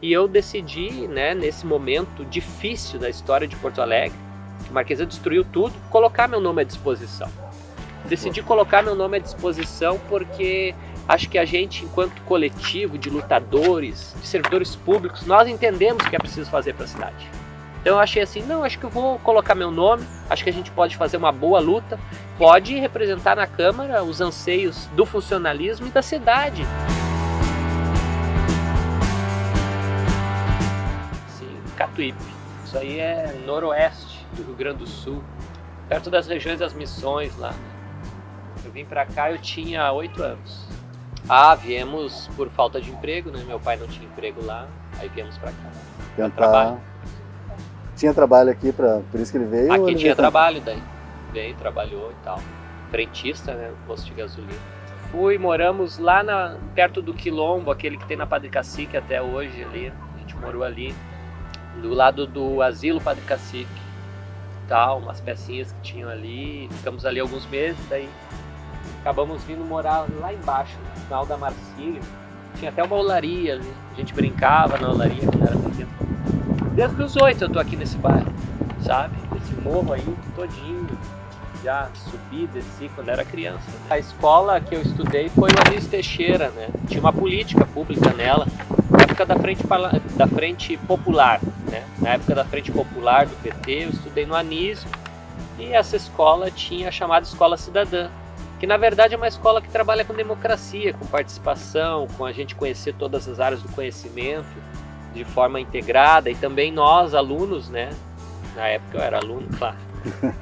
E eu decidi, né, nesse momento difícil da história de Porto Alegre, que o Marquesã destruiu tudo, colocar meu nome à disposição. Decidi colocar meu nome à disposição porque acho que a gente, enquanto coletivo de lutadores, de servidores públicos, nós entendemos o que é preciso fazer para a cidade. Então eu achei assim, não, acho que eu vou colocar meu nome, acho que a gente pode fazer uma boa luta, pode representar na Câmara os anseios do funcionalismo e da cidade. Sim, Catuípe, isso aí é noroeste do Rio Grande do Sul, perto das regiões das Missões lá. Eu vim pra cá, eu tinha 8 anos. Viemos por falta de emprego, né? Meu pai não tinha emprego lá, aí viemos pra cá. Trabalho. Tinha trabalho aqui, por isso que ele veio? Aqui tinha trabalho daí. Veio, trabalhou e tal. Frentista, né? No posto de gasolina. Moramos lá perto do Quilombo, aquele que tem na Padre Cacique até hoje ali. A gente morou ali, do lado do Asilo Padre Cacique. Tal, umas pecinhas que tinham ali. Ficamos ali alguns meses, daí acabamos vindo morar lá embaixo, no final da Marcílio. Tinha até uma olaria ali. A gente brincava na olaria quando era pequeno. Desde os 8 eu tô aqui nesse bairro, sabe? Esse morro aí todinho. Já subi, desci quando era criança. Né? A escola que eu estudei foi o Anísio Teixeira, né? Tinha uma política pública nela, na época da Frente Popular, né? Na época da Frente Popular do PT, eu estudei no Anísio e essa escola tinha a chamada Escola Cidadã, que na verdade é uma escola que trabalha com democracia, com participação, com a gente conhecer todas as áreas do conhecimento de forma integrada e também nós, alunos, né? Na época eu era aluno, claro,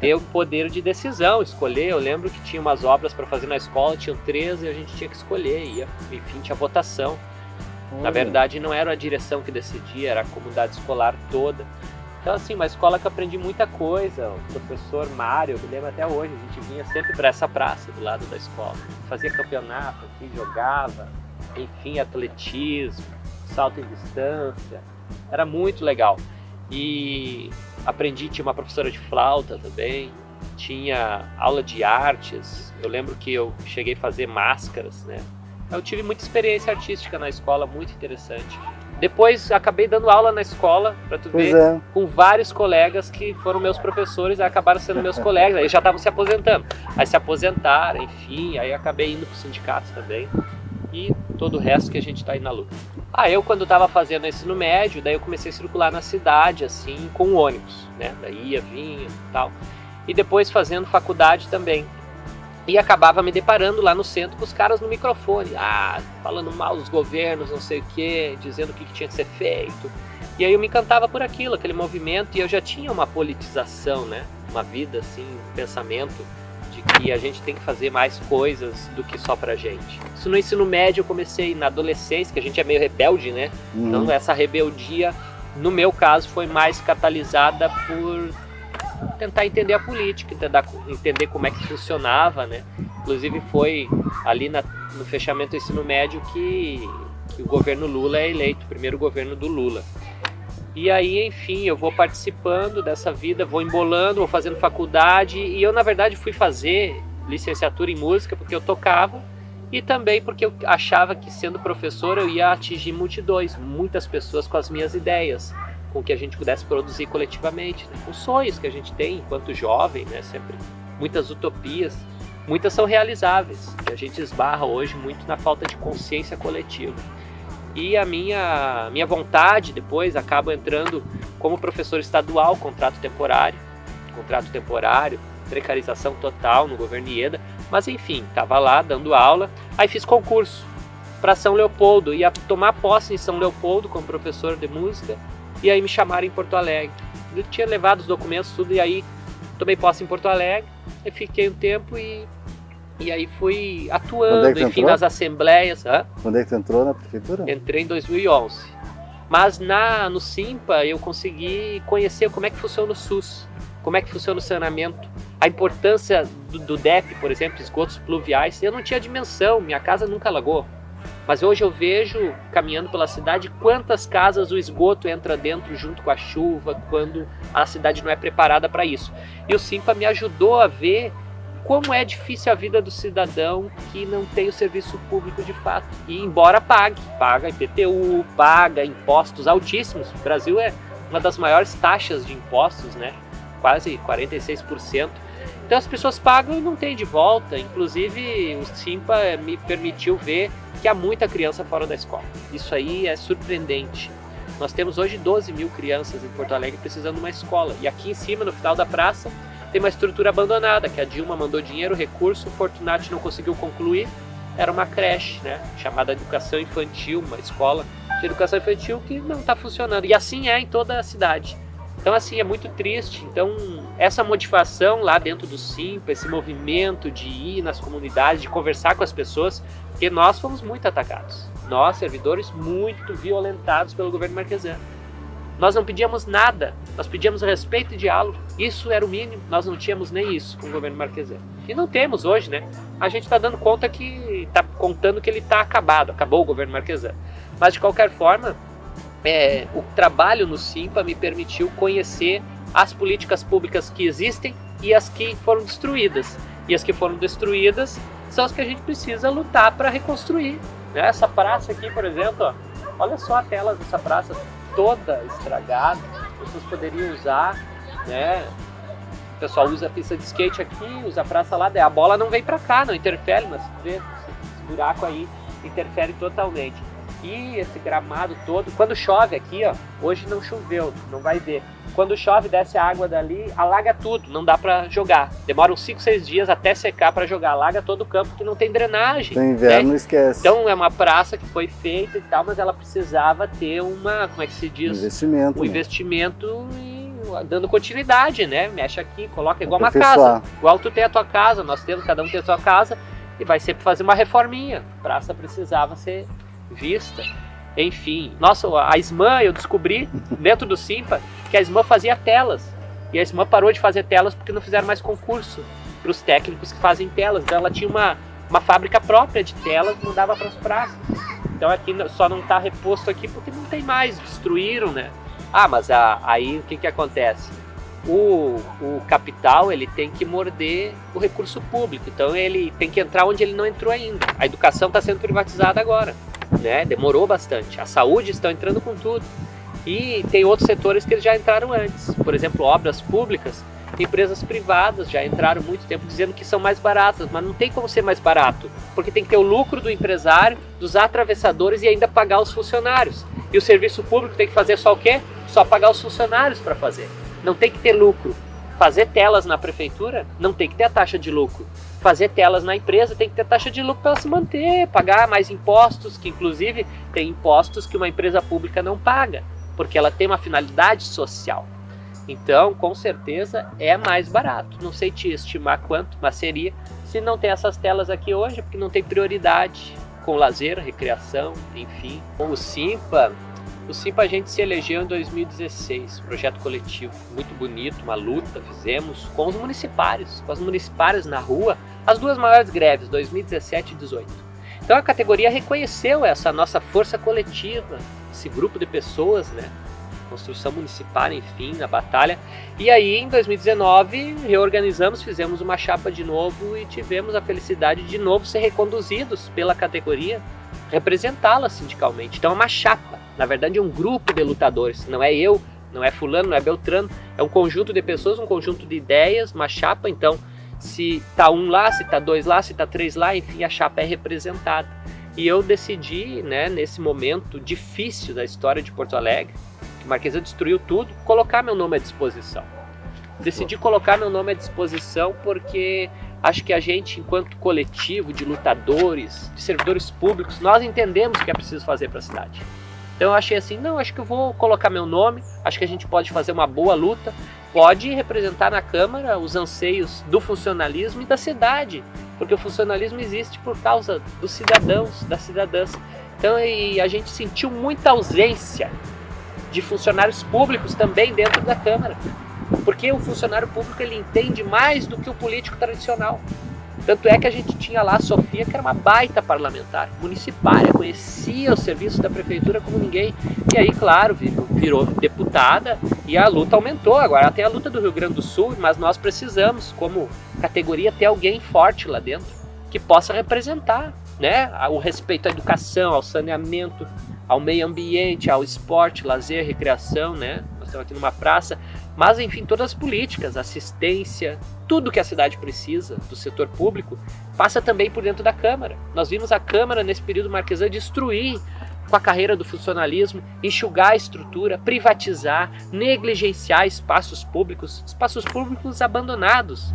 ter o poder de decisão, escolher. Eu lembro que tinha umas obras para fazer na escola, tinham 13 e a gente tinha que escolher, enfim, tinha votação. Na verdade não era a direção que decidia, era a comunidade escolar toda. Então assim, uma escola que eu aprendi muita coisa. O professor Mário, eu me lembro até hoje, a gente vinha sempre para essa praça do lado da escola. Fazia campeonato aqui, jogava, enfim, atletismo, salto em distância, era muito legal. E aprendi, tinha uma professora de flauta também, tinha aula de artes. Eu lembro que eu cheguei a fazer máscaras, né? Eu tive muita experiência artística na escola, muito interessante. Depois acabei dando aula na escola, para tu ver, com vários colegas que foram meus professores, aí acabaram sendo meus colegas, aí já estavam se aposentando. Aí se aposentaram, enfim, aí acabei indo para os sindicatos também. E todo o resto que a gente está aí na luta. Eu quando estava fazendo ensino médio, daí eu comecei a circular na cidade, assim, com ônibus, né? Daí ia, vinha e tal. E depois fazendo faculdade também. E acabava me deparando lá no centro com os caras no microfone, falando mal dos governos, não sei o quê, dizendo o que tinha que ser feito. E aí eu me encantava por aquilo, aquele movimento, e eu já tinha uma politização, né? Uma vida, assim, um pensamento de que a gente tem que fazer mais coisas do que só pra gente. Isso no ensino médio eu comecei na adolescência, que a gente é meio rebelde, né? Então essa rebeldia, no meu caso, foi mais catalisada por tentar entender a política, entender como é que funcionava, né? Inclusive foi ali no fechamento do ensino médio que o governo Lula é eleito, o primeiro governo do Lula. E aí, enfim, eu vou participando dessa vida, vou embolando, vou fazendo faculdade, e eu, na verdade, fui fazer licenciatura em música porque eu tocava e também porque eu achava que, sendo professor, eu ia atingir multidões, muitas pessoas com as minhas ideias, com o que a gente pudesse produzir coletivamente, né? Com sonhos que a gente tem enquanto jovem, né? Sempre muitas utopias, muitas são realizáveis, e a gente esbarra hoje muito na falta de consciência coletiva. E a minha vontade depois acaba entrando como professor estadual, contrato temporário, precarização total no governo Ieda, mas enfim, estava lá dando aula, aí fiz concurso para São Leopoldo, ia tomar posse em São Leopoldo como professor de música, e aí me chamaram em Porto Alegre. Eu tinha levado os documentos, tudo, e aí tomei posse em Porto Alegre, e fiquei um tempo e aí fui atuando, enfim, nas assembleias. Quando é que tu entrou na prefeitura? Entrei em 2011. Mas no Simpa eu consegui conhecer como é que funciona o SUS, como é que funciona o saneamento, a importância do DEP, por exemplo, esgotos pluviais. Eu não tinha dimensão, minha casa nunca alagou. Mas hoje eu vejo, caminhando pela cidade, quantas casas o esgoto entra dentro junto com a chuva, quando a cidade não é preparada para isso. E o Simpa me ajudou a ver como é difícil a vida do cidadão que não tem o serviço público de fato. E embora paga IPTU, paga impostos altíssimos. O Brasil é uma das maiores taxas de impostos, né? Quase 46%. Então as pessoas pagam e não tem de volta. Inclusive o Simpa me permitiu ver que há muita criança fora da escola. Isso aí é surpreendente. Nós temos hoje 12 mil crianças em Porto Alegre precisando de uma escola. E aqui em cima, no final da praça, tem uma estrutura abandonada, que a Dilma mandou dinheiro, recurso, o Fortunati não conseguiu concluir. Era uma creche, né, chamada Educação Infantil, uma escola de educação infantil que não está funcionando. E assim é em toda a cidade. Então, assim, é muito triste. Então, essa motivação lá dentro do Simpa, esse movimento de ir nas comunidades, de conversar com as pessoas, porque nós fomos muito atacados. Nós, servidores, muito violentados pelo governo marquesano. Nós não pedíamos nada, nós pedíamos respeito e diálogo. Isso era o mínimo, nós não tínhamos nem isso com o governo marquesano. E não temos hoje, né? A gente está dando conta que, está contando que ele está acabado, acabou o governo marquesano. Mas, de qualquer forma, o trabalho no Simpa me permitiu conhecer as políticas públicas que existem e as que foram destruídas. E as que foram destruídas são as que a gente precisa lutar para reconstruir. Né? Essa praça aqui, por exemplo, ó, olha só a tela dessa praça toda estragada. As pessoas poderiam usar, né? O pessoal usa a pista de skate aqui, usa a praça lá, a bola não vem para cá, não interfere, mas vê, esse buraco aí interfere totalmente. E esse gramado todo, quando chove aqui, ó, hoje não choveu, não vai ver. Quando chove, desce a água dali, alaga tudo, não dá para jogar. Demora uns 5, 6 dias até secar para jogar, alaga todo o campo que não tem drenagem. Tem inverno, né? Esquece. Então é uma praça que foi feita e tal, mas ela precisava ter uma, como é que se diz? Investimento. Um investimento e dando continuidade, né? Mexe aqui, coloca igual uma casa. Igual tu tem a tua casa, nós temos, cada um tem a sua casa e vai sempre fazer uma reforminha. A praça precisava ser vista. Enfim, nossa, a SMAN, eu descobri dentro do Simpa que a SMAN fazia telas. E a SMAN parou de fazer telas porque não fizeram mais concurso para os técnicos que fazem telas. Então ela tinha uma fábrica própria de telas, não dava para as praças. Então aqui só não está reposto aqui porque não tem mais, destruíram, né? Ah, mas aí o que acontece? O capital, ele tem que morder o recurso público. Então ele tem que entrar onde ele não entrou ainda. A educação está sendo privatizada agora. Né? Demorou bastante. A saúde estão entrando com tudo. E tem outros setores que eles já entraram antes. Por exemplo, obras públicas, empresas privadas já entraram há muito tempo dizendo que são mais baratas, mas não tem como ser mais barato, porque tem que ter o lucro do empresário, dos atravessadores e ainda pagar os funcionários. E o serviço público tem que fazer só o quê? Só pagar os funcionários para fazer. Não tem que ter lucro. Fazer telas na prefeitura não tem que ter a taxa de lucro. Fazer telas na empresa tem que ter taxa de lucro para ela se manter, pagar mais impostos, que inclusive tem impostos que uma empresa pública não paga, porque ela tem uma finalidade social. Então, com certeza, é mais barato. Não sei te estimar quanto, mas seria, se não tem essas telas aqui hoje, porque não tem prioridade com lazer, recreação, enfim. O Simpa a gente se elegeu em 2016, projeto coletivo, muito bonito, uma luta fizemos com os municipários, com as municipárias na rua, as duas maiores greves, 2017 e 2018. Então a categoria reconheceu essa nossa força coletiva, esse grupo de pessoas, né? Construção municipal, enfim, na batalha. E aí em 2019 reorganizamos, fizemos uma chapa de novo e tivemos a felicidade de novo ser reconduzidos pela categoria, representá-la sindicalmente. Então é uma chapa, na verdade é um grupo de lutadores, não é eu, não é fulano, não é beltrano, é um conjunto de pessoas, um conjunto de ideias, uma chapa. Então se tá um lá, se tá dois lá, se tá três lá, enfim, a chapa é representada. E eu decidi, né, nesse momento difícil da história de Porto Alegre, que Marquesa destruiu tudo, colocar meu nome à disposição. Decidi colocar meu nome à disposição porque acho que a gente, enquanto coletivo de lutadores, de servidores públicos, nós entendemos o que é preciso fazer para a cidade. Então eu achei assim, não, acho que eu vou colocar meu nome, acho que a gente pode fazer uma boa luta, pode representar na Câmara os anseios do funcionalismo e da cidade, porque o funcionalismo existe por causa dos cidadãos, das cidadãs. Então a gente sentiu muita ausência de funcionários públicos também dentro da Câmara, porque o funcionário público ele entende mais do que o político tradicional. Então Tanto é que a gente tinha lá a Sofia, que era uma baita parlamentar, municipária, conhecia o serviço da prefeitura como ninguém. E aí, claro, virou deputada e a luta aumentou. Agora tem a luta do Rio Grande do Sul, mas nós precisamos, como categoria, ter alguém forte lá dentro que possa representar, né, o respeito à educação, ao saneamento, ao meio ambiente, ao esporte, lazer, recreação, né? Nós estamos aqui numa praça, mas enfim, todas as políticas, assistência, tudo que a cidade precisa do setor público passa também por dentro da Câmara. Nós vimos a Câmara nesse período Marquesã destruir com a carreira do funcionalismo, enxugar a estrutura, privatizar, negligenciar espaços públicos abandonados.